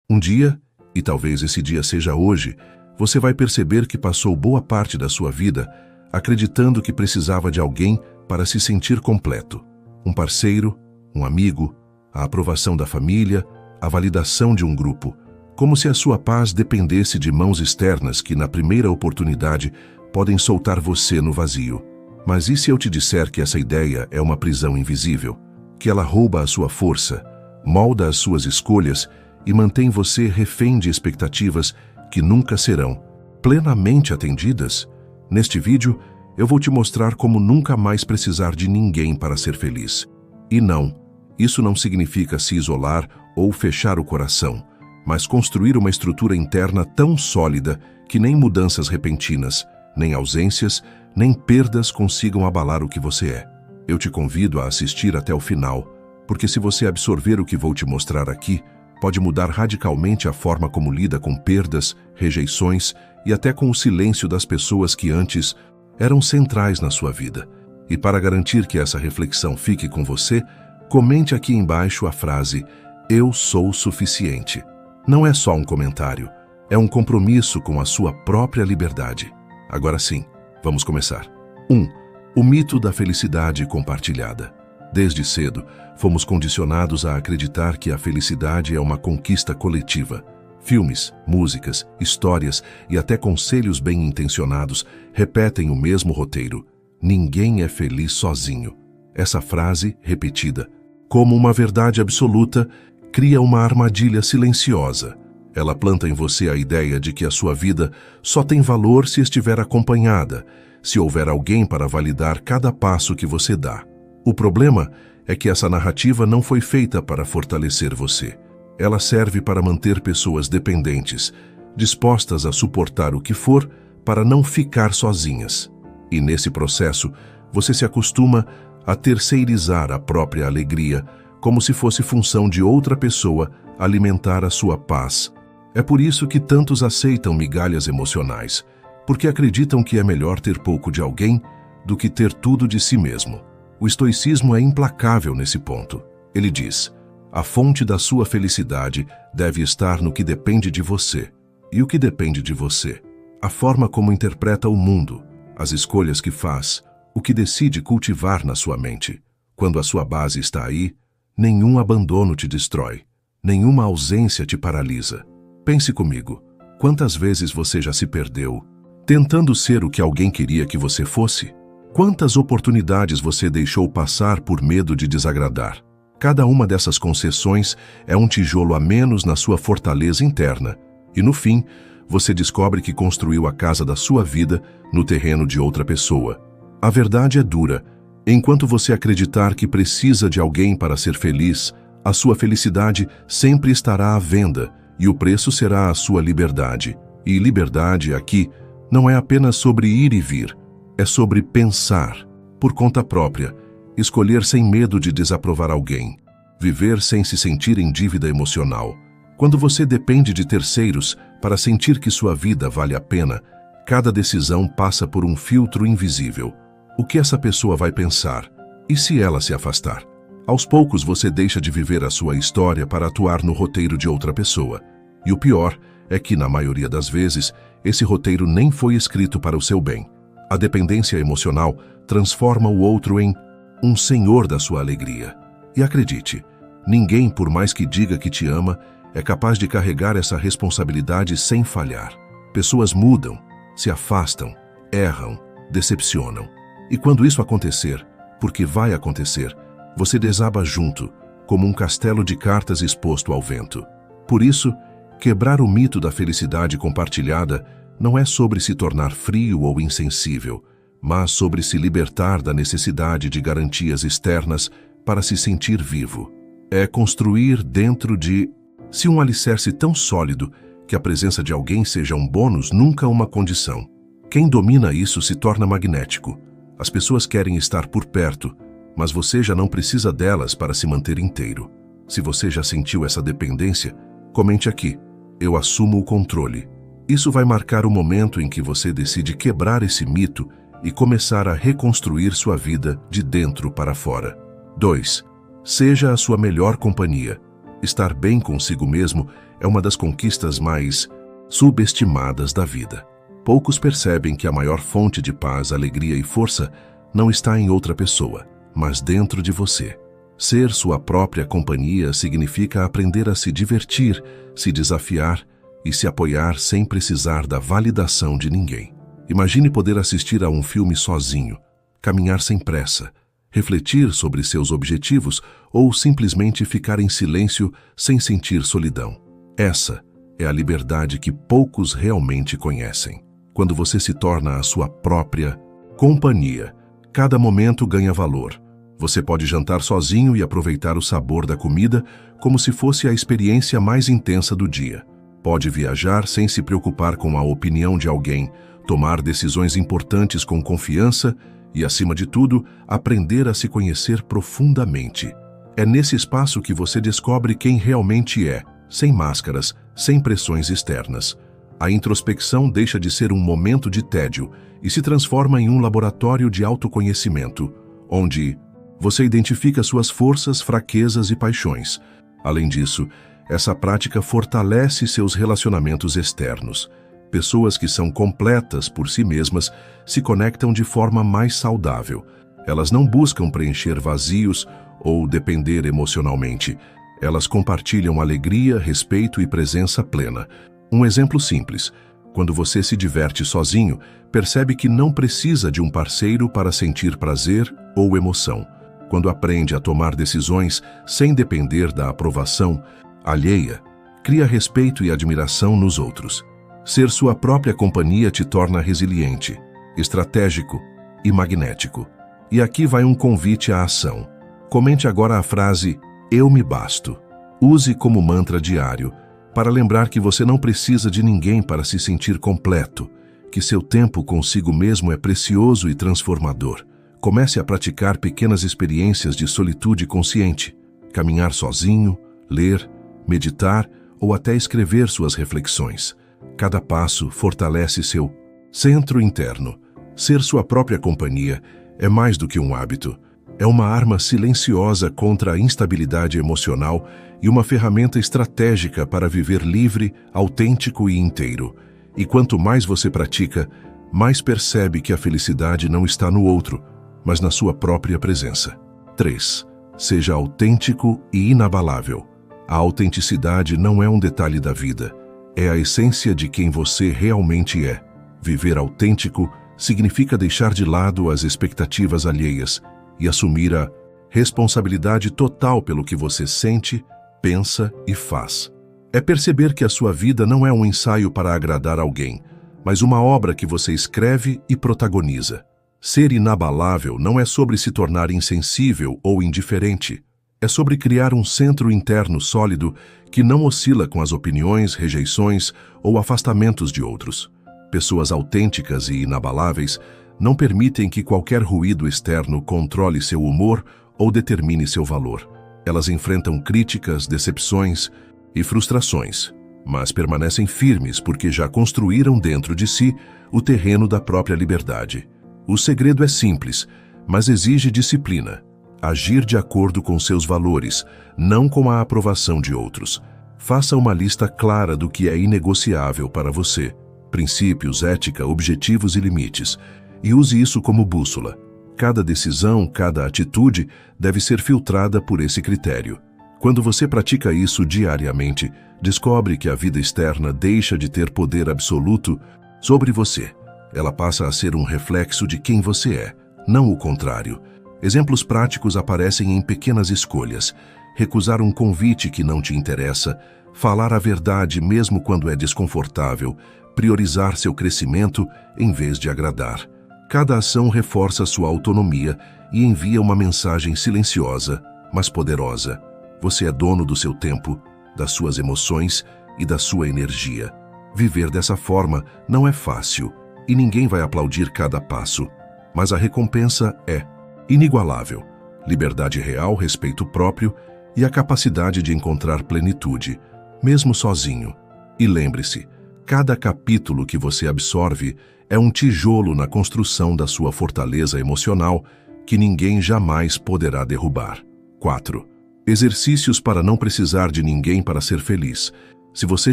Um dia, e talvez esse dia seja hoje, você vai perceber que passou boa parte da sua vida acreditando que precisava de alguém para se sentir completo. Um parceiro, um amigo, a aprovação da família, a validação de um grupo, como se a sua paz dependesse de mãos externas que, na primeira oportunidade, podem soltar você no vazio. Mas e se eu te disser que essa ideia é uma prisão invisível? Que ela rouba a sua força, molda as suas escolhas e mantém você refém de expectativas que nunca serão plenamente atendidas? Neste vídeo, eu vou te mostrar como nunca mais precisar de ninguém para ser feliz. E não, isso não significa se isolar ou fechar o coração, mas construir uma estrutura interna tão sólida que nem mudanças repentinas, nem ausências, nem perdas consigam abalar o que você é. Eu te convido a assistir até o final, porque se você absorver o que vou te mostrar aqui, pode mudar radicalmente a forma como lida com perdas, rejeições e até com o silêncio das pessoas que antes eram centrais na sua vida. E para garantir que essa reflexão fique com você, comente aqui embaixo a frase "Eu sou suficiente". Não é só um comentário, é um compromisso com a sua própria liberdade. Agora sim, vamos começar. 1. O mito da felicidade compartilhada. Desde cedo, fomos condicionados a acreditar que a felicidade é uma conquista coletiva. Filmes, músicas, histórias e até conselhos bem-intencionados repetem o mesmo roteiro. Ninguém é feliz sozinho. Essa frase, repetida como uma verdade absoluta, cria uma armadilha silenciosa. Ela planta em você a ideia de que a sua vida só tem valor se estiver acompanhada, se houver alguém para validar cada passo que você dá. O problema é que essa narrativa não foi feita para fortalecer você. Ela serve para manter pessoas dependentes, dispostas a suportar o que for para não ficar sozinhas. E nesse processo, você se acostuma a terceirizar a própria alegria, como se fosse função de outra pessoa alimentar a sua paz. É por isso que tantos aceitam migalhas emocionais, porque acreditam que é melhor ter pouco de alguém do que ter tudo de si mesmo. O estoicismo é implacável nesse ponto. Ele diz: a fonte da sua felicidade deve estar no que depende de você. E o que depende de você? A forma como interpreta o mundo, as escolhas que faz, o que decide cultivar na sua mente. Quando a sua base está aí, nenhum abandono te destrói, nenhuma ausência te paralisa. Pense comigo, quantas vezes você já se perdeu, tentando ser o que alguém queria que você fosse? Quantas oportunidades você deixou passar por medo de desagradar? Cada uma dessas concessões é um tijolo a menos na sua fortaleza interna. E no fim, você descobre que construiu a casa da sua vida no terreno de outra pessoa. A verdade é dura. Enquanto você acreditar que precisa de alguém para ser feliz, a sua felicidade sempre estará à venda e o preço será a sua liberdade. E liberdade aqui não é apenas sobre ir e vir. É sobre pensar, por conta própria, escolher sem medo de desaprovar alguém, viver sem se sentir em dívida emocional. Quando você depende de terceiros para sentir que sua vida vale a pena, cada decisão passa por um filtro invisível. O que essa pessoa vai pensar? E se ela se afastar? Aos poucos você deixa de viver a sua história para atuar no roteiro de outra pessoa. E o pior é que, na maioria das vezes, esse roteiro nem foi escrito para o seu bem. A dependência emocional transforma o outro em um senhor da sua alegria. E acredite, ninguém, por mais que diga que te ama, é capaz de carregar essa responsabilidade sem falhar. Pessoas mudam, se afastam, erram, decepcionam. E quando isso acontecer, porque vai acontecer, você desaba junto, como um castelo de cartas exposto ao vento. Por isso, quebrar o mito da felicidade compartilhada não é sobre se tornar frio ou insensível, mas sobre se libertar da necessidade de garantias externas para se sentir vivo. É construir dentro de si um alicerce tão sólido que a presença de alguém seja um bônus, nunca uma condição. Quem domina isso se torna magnético. As pessoas querem estar por perto, mas você já não precisa delas para se manter inteiro. Se você já sentiu essa dependência, comente aqui: eu assumo o controle. Isso vai marcar o momento em que você decide quebrar esse mito e começar a reconstruir sua vida de dentro para fora. 2. Seja a sua melhor companhia. Estar bem consigo mesmo é uma das conquistas mais subestimadas da vida. Poucos percebem que a maior fonte de paz, alegria e força não está em outra pessoa, mas dentro de você. Ser sua própria companhia significa aprender a se divertir, se desafiar e se apoiar sem precisar da validação de ninguém. Imagine poder assistir a um filme sozinho, caminhar sem pressa, refletir sobre seus objetivos ou simplesmente ficar em silêncio sem sentir solidão. Essa é a liberdade que poucos realmente conhecem. Quando você se torna a sua própria companhia, cada momento ganha valor. Você pode jantar sozinho e aproveitar o sabor da comida como se fosse a experiência mais intensa do dia. Pode viajar sem se preocupar com a opinião de alguém, tomar decisões importantes com confiança e, acima de tudo, aprender a se conhecer profundamente. É nesse espaço que você descobre quem realmente é, sem máscaras, sem pressões externas. A introspecção deixa de ser um momento de tédio e se transforma em um laboratório de autoconhecimento, onde você identifica suas forças, fraquezas e paixões. Além disso, essa prática fortalece seus relacionamentos externos. Pessoas que são completas por si mesmas se conectam de forma mais saudável. Elas não buscam preencher vazios ou depender emocionalmente. Elas compartilham alegria, respeito e presença plena. Um exemplo simples: quando você se diverte sozinho, percebe que não precisa de um parceiro para sentir prazer ou emoção. Quando aprende a tomar decisões sem depender da aprovação alheia, cria respeito e admiração nos outros. Ser sua própria companhia te torna resiliente, estratégico e magnético. E aqui vai um convite à ação. Comente agora a frase "Eu me basto". Use como mantra diário para lembrar que você não precisa de ninguém para se sentir completo, que seu tempo consigo mesmo é precioso e transformador. Comece a praticar pequenas experiências de solitude consciente, caminhar sozinho, ler, meditar ou até escrever suas reflexões. Cada passo fortalece seu centro interno. Ser sua própria companhia é mais do que um hábito. É uma arma silenciosa contra a instabilidade emocional e uma ferramenta estratégica para viver livre, autêntico e inteiro. E quanto mais você pratica, mais percebe que a felicidade não está no outro, mas na sua própria presença. 3. Seja autêntico e inabalável. A autenticidade não é um detalhe da vida, é a essência de quem você realmente é. Viver autêntico significa deixar de lado as expectativas alheias e assumir a responsabilidade total pelo que você sente, pensa e faz. É perceber que a sua vida não é um ensaio para agradar alguém, mas uma obra que você escreve e protagoniza. Ser inabalável não é sobre se tornar insensível ou indiferente. É sobre criar um centro interno sólido que não oscila com as opiniões, rejeições ou afastamentos de outros. Pessoas autênticas e inabaláveis não permitem que qualquer ruído externo controle seu humor ou determine seu valor. Elas enfrentam críticas, decepções e frustrações, mas permanecem firmes porque já construíram dentro de si o terreno da própria liberdade. O segredo é simples, mas exige disciplina. Agir de acordo com seus valores, não com a aprovação de outros. Faça uma lista clara do que é inegociável para você. Princípios, ética, objetivos e limites. E use isso como bússola. Cada decisão, cada atitude deve ser filtrada por esse critério. Quando você pratica isso diariamente, descobre que a vida externa deixa de ter poder absoluto sobre você. Ela passa a ser um reflexo de quem você é, não o contrário. Exemplos práticos aparecem em pequenas escolhas. Recusar um convite que não te interessa, falar a verdade mesmo quando é desconfortável, priorizar seu crescimento em vez de agradar. Cada ação reforça sua autonomia e envia uma mensagem silenciosa, mas poderosa. Você é dono do seu tempo, das suas emoções e da sua energia. Viver dessa forma não é fácil e ninguém vai aplaudir cada passo, mas a recompensa é inigualável. Liberdade real, respeito próprio e a capacidade de encontrar plenitude, mesmo sozinho. E lembre-se, cada capítulo que você absorve é um tijolo na construção da sua fortaleza emocional que ninguém jamais poderá derrubar. 4. Exercícios para não precisar de ninguém para ser feliz. Se você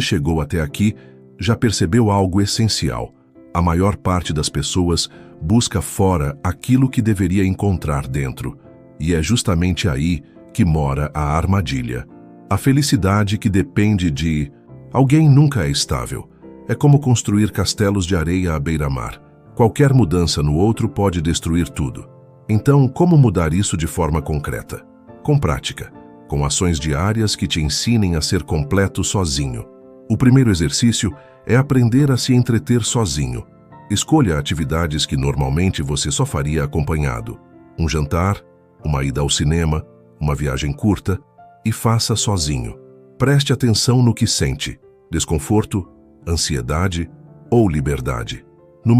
chegou até aqui, já percebeu algo essencial. A maior parte das pessoas busca fora aquilo que deveria encontrar dentro. E é justamente aí que mora a armadilha. A felicidade que depende de alguém nunca é estável. É como construir castelos de areia à beira-mar. Qualquer mudança no outro pode destruir tudo. Então, como mudar isso de forma concreta? Com prática, com ações diárias que te ensinem a ser completo sozinho. O primeiro exercício é aprender a se entreter sozinho. Escolha atividades que normalmente você só faria acompanhado. Um jantar, uma ida ao cinema, uma viagem curta, e faça sozinho. Preste atenção no que sente: desconforto, ansiedade ou liberdade. No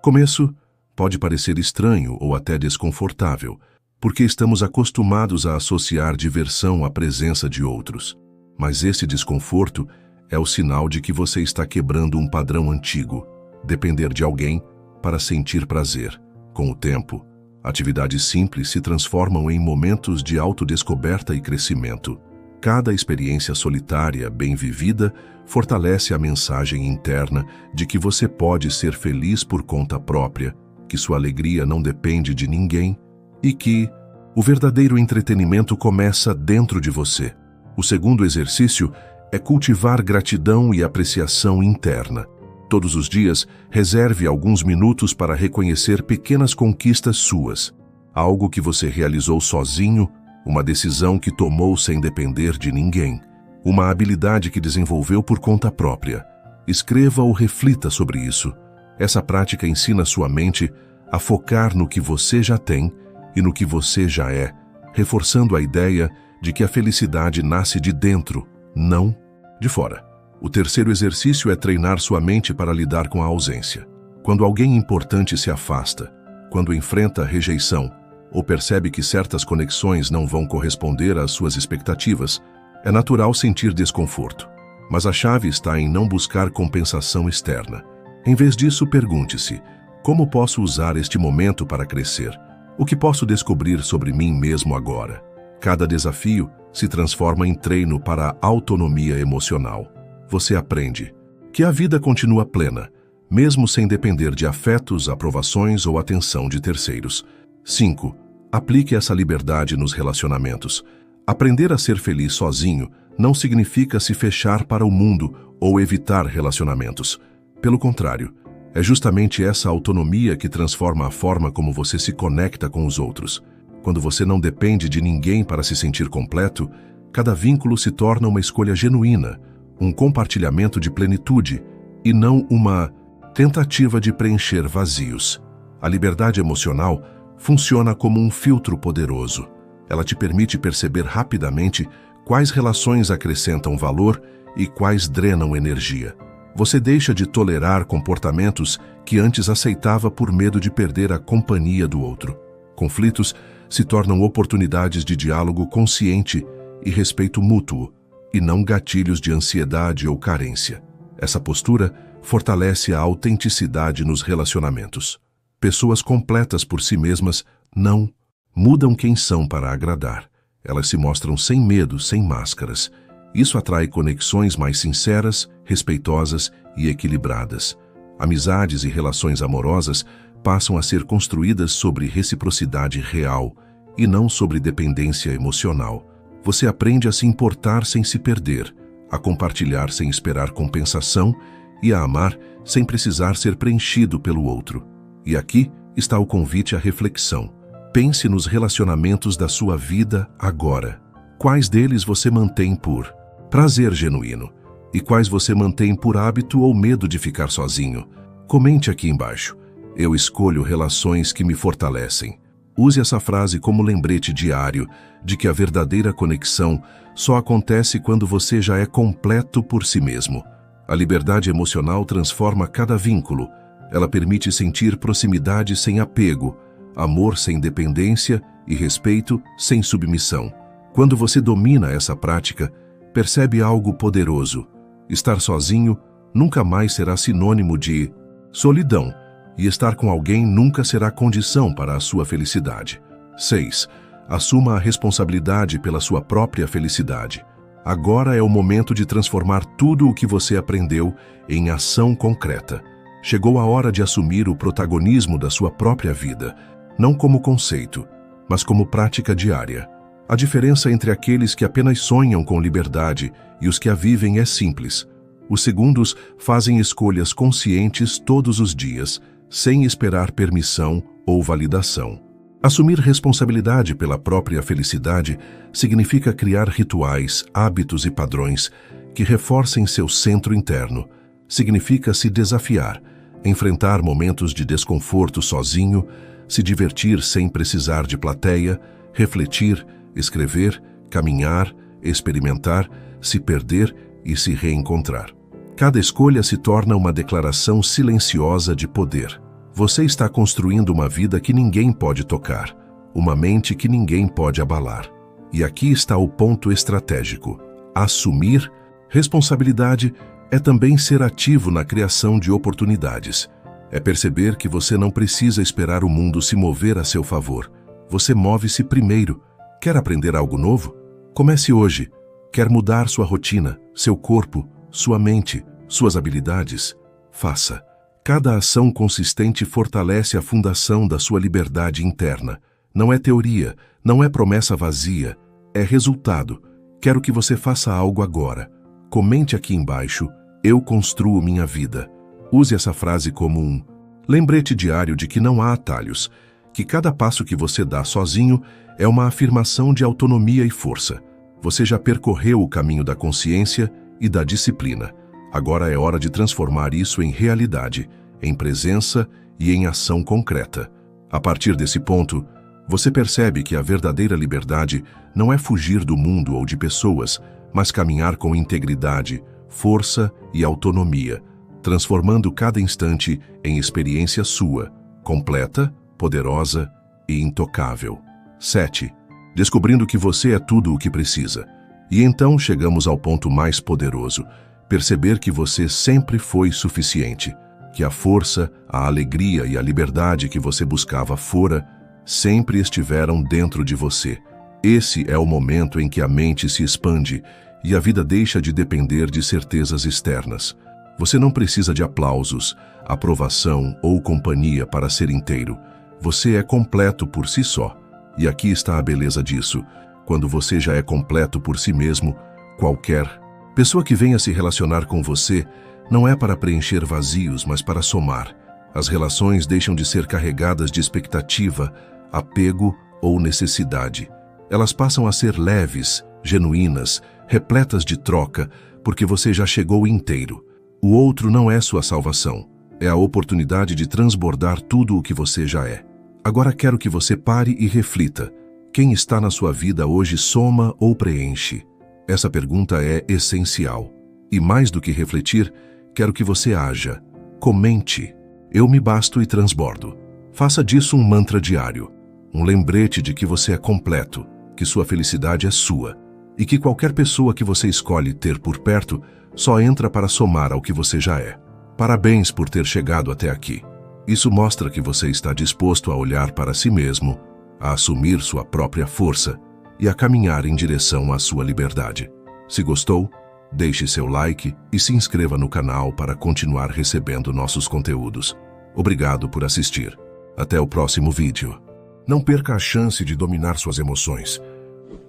começo pode parecer estranho ou até desconfortável, porque estamos acostumados a associar diversão à presença de outros. Mas esse desconforto é o sinal de que você está quebrando um padrão antigo: depender de alguém para sentir prazer. Com o tempo, atividades simples se transformam em momentos de autodescoberta e crescimento. Cada experiência solitária, bem vivida, fortalece a mensagem interna de que você pode ser feliz por conta própria, que sua alegria não depende de ninguém e que o verdadeiro entretenimento começa dentro de você. O segundo exercício é cultivar gratidão e apreciação interna. Todos os dias, reserve alguns minutos para reconhecer pequenas conquistas suas, algo que você realizou sozinho, uma decisão que tomou sem depender de ninguém, uma habilidade que desenvolveu por conta própria. Escreva ou reflita sobre isso. Essa prática ensina sua mente a focar no que você já tem e no que você já é, reforçando a ideia de que a felicidade nasce de dentro, não de fora. O terceiro exercício é treinar sua mente para lidar com a ausência. Quando alguém importante se afasta, quando enfrenta rejeição ou percebe que certas conexões não vão corresponder às suas expectativas, é natural sentir desconforto. Mas a chave está em não buscar compensação externa. Em vez disso, pergunte-se: como posso usar este momento para crescer? O que posso descobrir sobre mim mesmo agora? Cada desafio se transforma em treino para a autonomia emocional. Você aprende que a vida continua plena, mesmo sem depender de afetos, aprovações ou atenção de terceiros. 5. Aplique essa liberdade nos relacionamentos. Aprender a ser feliz sozinho não significa se fechar para o mundo ou evitar relacionamentos. Pelo contrário, é justamente essa autonomia que transforma a forma como você se conecta com os outros. Quando você não depende de ninguém para se sentir completo, cada vínculo se torna uma escolha genuína, um compartilhamento de plenitude e não uma tentativa de preencher vazios. A liberdade emocional funciona como um filtro poderoso. Ela te permite perceber rapidamente quais relações acrescentam valor e quais drenam energia. Você deixa de tolerar comportamentos que antes aceitava por medo de perder a companhia do outro. Conflitos se tornam oportunidades de diálogo consciente e respeito mútuo, e não gatilhos de ansiedade ou carência. Essa postura fortalece a autenticidade nos relacionamentos. Pessoas completas por si mesmas não mudam quem são para agradar. Elas se mostram sem medo, sem máscaras. Isso atrai conexões mais sinceras, respeitosas e equilibradas. Amizades e relações amorosas passam a ser construídas sobre reciprocidade real e não sobre dependência emocional. Você aprende a se importar sem se perder, a compartilhar sem esperar compensação e a amar sem precisar ser preenchido pelo outro. E aqui está o convite à reflexão. Pense nos relacionamentos da sua vida agora. Quais deles você mantém por prazer genuíno? E quais você mantém por hábito ou medo de ficar sozinho? Comente aqui embaixo. Eu escolho relações que me fortalecem. Use essa frase como lembrete diário de que a verdadeira conexão só acontece quando você já é completo por si mesmo. A liberdade emocional transforma cada vínculo. Ela permite sentir proximidade sem apego, amor sem dependência e respeito sem submissão. Quando você domina essa prática, percebe algo poderoso. Estar sozinho nunca mais será sinônimo de solidão, e estar com alguém nunca será condição para a sua felicidade. 6. Assuma a responsabilidade pela sua própria felicidade. Agora é o momento de transformar tudo o que você aprendeu em ação concreta. Chegou a hora de assumir o protagonismo da sua própria vida, não como conceito, mas como prática diária. A diferença entre aqueles que apenas sonham com liberdade e os que a vivem é simples. Os segundos fazem escolhas conscientes todos os dias, sem esperar permissão ou validação. Assumir responsabilidade pela própria felicidade significa criar rituais, hábitos e padrões que reforcem seu centro interno. Significa se desafiar, enfrentar momentos de desconforto sozinho, se divertir sem precisar de plateia, refletir, escrever, caminhar, experimentar, se perder e se reencontrar. Cada escolha se torna uma declaração silenciosa de poder. Você está construindo uma vida que ninguém pode tocar, uma mente que ninguém pode abalar. E aqui está o ponto estratégico. Assumir responsabilidade é também ser ativo na criação de oportunidades. É perceber que você não precisa esperar o mundo se mover a seu favor. Você move-se primeiro. Quer aprender algo novo? Comece hoje. Quer mudar sua rotina, seu corpo, sua mente, suas habilidades? Faça. Cada ação consistente fortalece a fundação da sua liberdade interna. Não é teoria, não é promessa vazia, é resultado. Quero que você faça algo agora. Comente aqui embaixo, eu construo minha vida. Use essa frase como um lembrete diário de que não há atalhos, que cada passo que você dá sozinho é uma afirmação de autonomia e força. Você já percorreu o caminho da consciência e da disciplina. Agora é hora de transformar isso em realidade, em presença e em ação concreta. A partir desse ponto, você percebe que a verdadeira liberdade não é fugir do mundo ou de pessoas, mas caminhar com integridade, força e autonomia, transformando cada instante em experiência sua, completa, poderosa e intocável. 7. Descobrindo que você é tudo o que precisa. E então chegamos ao ponto mais poderoso. Perceber que você sempre foi suficiente, que a força, a alegria e a liberdade que você buscava fora sempre estiveram dentro de você. Esse é o momento em que a mente se expande e a vida deixa de depender de certezas externas. Você não precisa de aplausos, aprovação ou companhia para ser inteiro. Você é completo por si só. E aqui está a beleza disso. Quando você já é completo por si mesmo, qualquer pessoa que venha se relacionar com você não é para preencher vazios, mas para somar. As relações deixam de ser carregadas de expectativa, apego ou necessidade. Elas passam a ser leves, genuínas, repletas de troca, porque você já chegou inteiro. O outro não é sua salvação. É a oportunidade de transbordar tudo o que você já é. Agora quero que você pare e reflita. Quem está na sua vida hoje soma ou preenche? Essa pergunta é essencial. E mais do que refletir, quero que você haja. Comente. Eu me basto e transbordo. Faça disso um mantra diário. Um lembrete de que você é completo, que sua felicidade é sua, e que qualquer pessoa que você escolhe ter por perto só entra para somar ao que você já é. Parabéns por ter chegado até aqui. Isso mostra que você está disposto a olhar para si mesmo, a assumir sua própria força e a caminhar em direção à sua liberdade. Se gostou, deixe seu like e se inscreva no canal para continuar recebendo nossos conteúdos. Obrigado por assistir. Até o próximo vídeo. Não perca a chance de dominar suas emoções.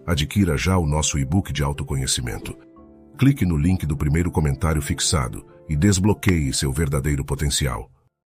Adquira já o nosso e-book de autoconhecimento. Clique no link do primeiro comentário fixado e desbloqueie seu verdadeiro potencial.